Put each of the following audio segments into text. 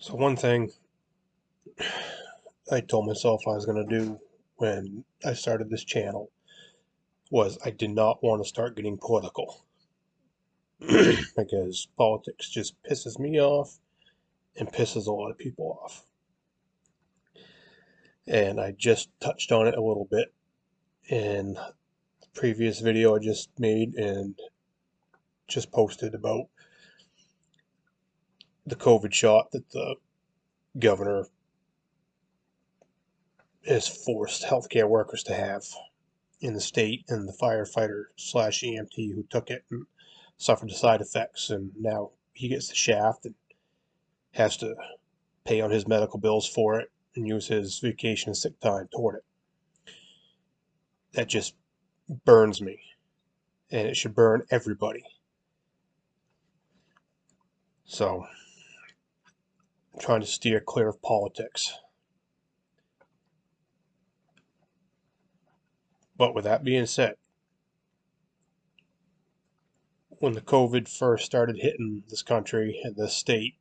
So one thing I told myself I was going to do when I started this channel was I did not want to start getting political because politics just pisses me off and pisses a lot of people off. And I just touched on it a little bit in the previous video I just made and just posted about the COVID shot that the governor has forced healthcare workers to have in the state, and the firefighter slash EMT who took it and suffered the side effects, and now he gets the shaft and has to pay on his medical bills for it and use his vacation and sick time toward it. That just burns me, and it should burn everybody. So I'm trying to steer clear of politics. But with that being said, when the COVID first started hitting this country and this state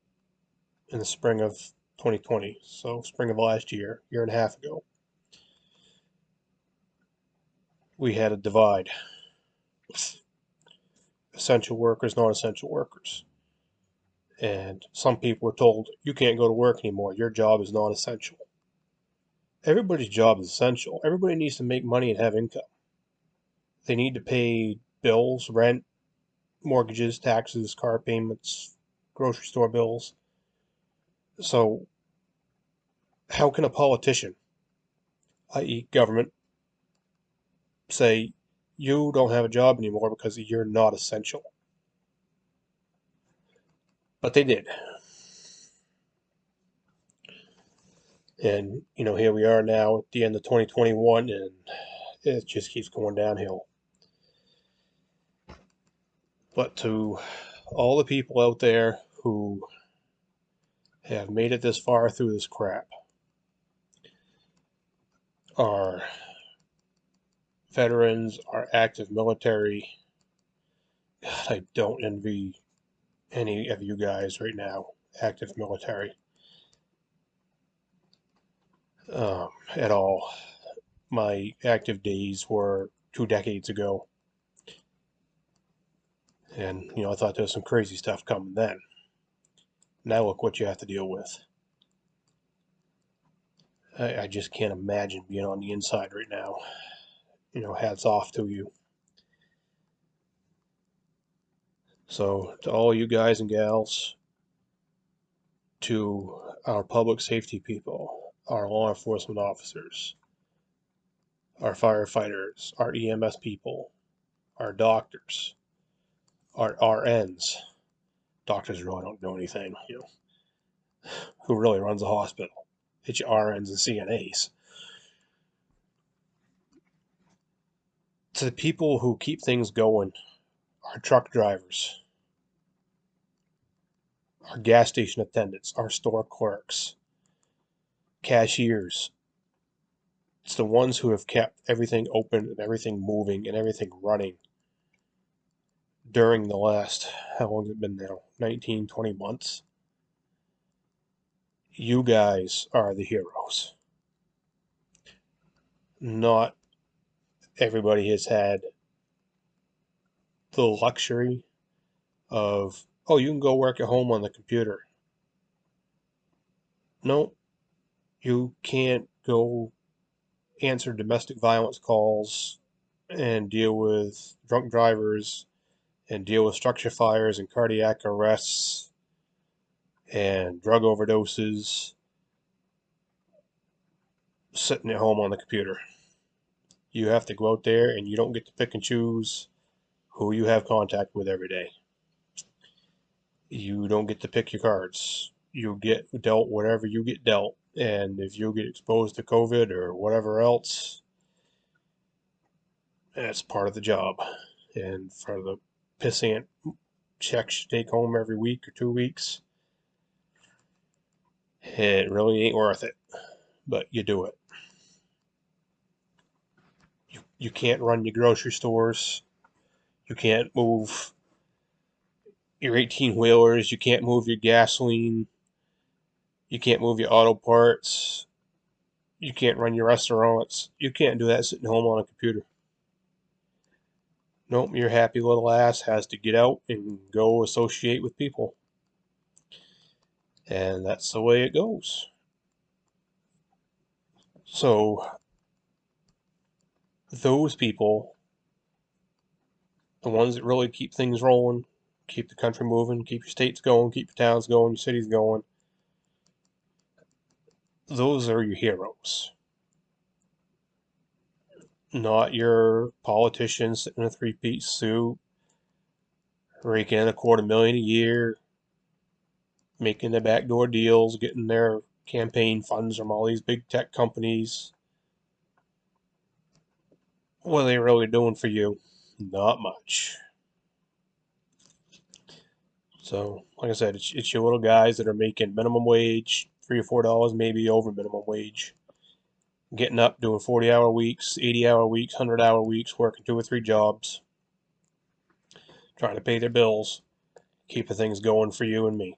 in the spring of 2020, so spring of last year and a half ago, we had a divide with essential workers, non-essential workers. And some people were told, you can't go to work anymore. Your job is not essential. Everybody's job is essential. Everybody needs to make money and have income. They need to pay bills, rent, mortgages, taxes, car payments, grocery store bills. So how can a politician, i.e. government, say you don't have a job anymore because you're not essential? But they did. And, here we are now at the end of 2021, and it just keeps going downhill. But to all the people out there who have made it this far through this crap, our veterans, our active military, God, I don't envy any of you guys right now, active military, at all. My active days were 2 decades ago, and I thought there was some crazy stuff coming then. Now look what you have to deal with. I just can't imagine being on the inside right now. Hats off to you. So to all you guys and gals, to our public safety people, our law enforcement officers, our firefighters, our EMS people, our doctors, our RNs. Doctors really don't know anything, who really runs a hospital? It's your RNs and CNAs. To the people who keep things going, our truck drivers, our gas station attendants, our store clerks, cashiers. It's the ones who have kept everything open and everything moving and everything running during the last, how long has it been now? 19, 20 months. You guys are the heroes. Not everybody has had the luxury of, oh, you can go work at home on the computer. No, you can't go answer domestic violence calls and deal with drunk drivers and deal with structure fires and cardiac arrests and drug overdoses sitting at home on the computer. You have to go out there, and you don't get to pick and choose who you have contact with every day. You don't get to pick your cards. You get dealt whatever you get dealt. And if you get exposed to COVID or whatever else, that's part of the job. And for the pissant checks you take home every week or 2 weeks, it really ain't worth it. But you do it. You can't run your grocery stores. You can't move your 18 wheelers. You can't move your gasoline. You can't move your auto parts. You can't run your restaurants. You can't do that sitting home on a computer. Nope, your happy little ass has to get out and go associate with people. And that's the way it goes. So, those people, the ones that really keep things rolling, keep the country moving, keep your states going, keep your towns going, your cities going, those are your heroes. Not your politicians sitting in a three-piece suit, raking in $250,000 a year, making the backdoor deals, getting their campaign funds from all these big tech companies. What are they really doing for you? Not much. So, like I said, it's your little guys that are making minimum wage, $3 or $4, maybe over minimum wage, getting up, doing 40-hour weeks, 80-hour weeks, 100-hour weeks, working 2 or 3 jobs, trying to pay their bills, keeping things going for you and me.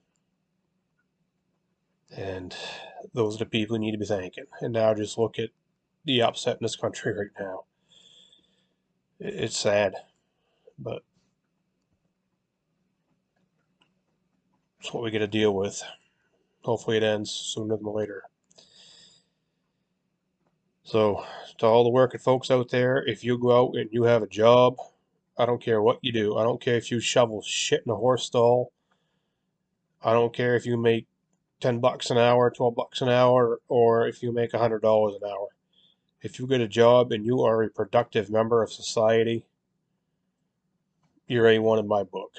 And those are the people you need to be thanking. And now just look at the upset in this country right now. It's sad, but it's what we got to deal with. Hopefully it ends sooner than later. So, to all the working folks out there, if you go out and you have a job, I don't care what you do. I don't care if you shovel shit in a horse stall. I don't care if you make $10 an hour, $12 an hour, or if you make $100 an hour. If you get a job and you are a productive member of society, you're A1 in my book.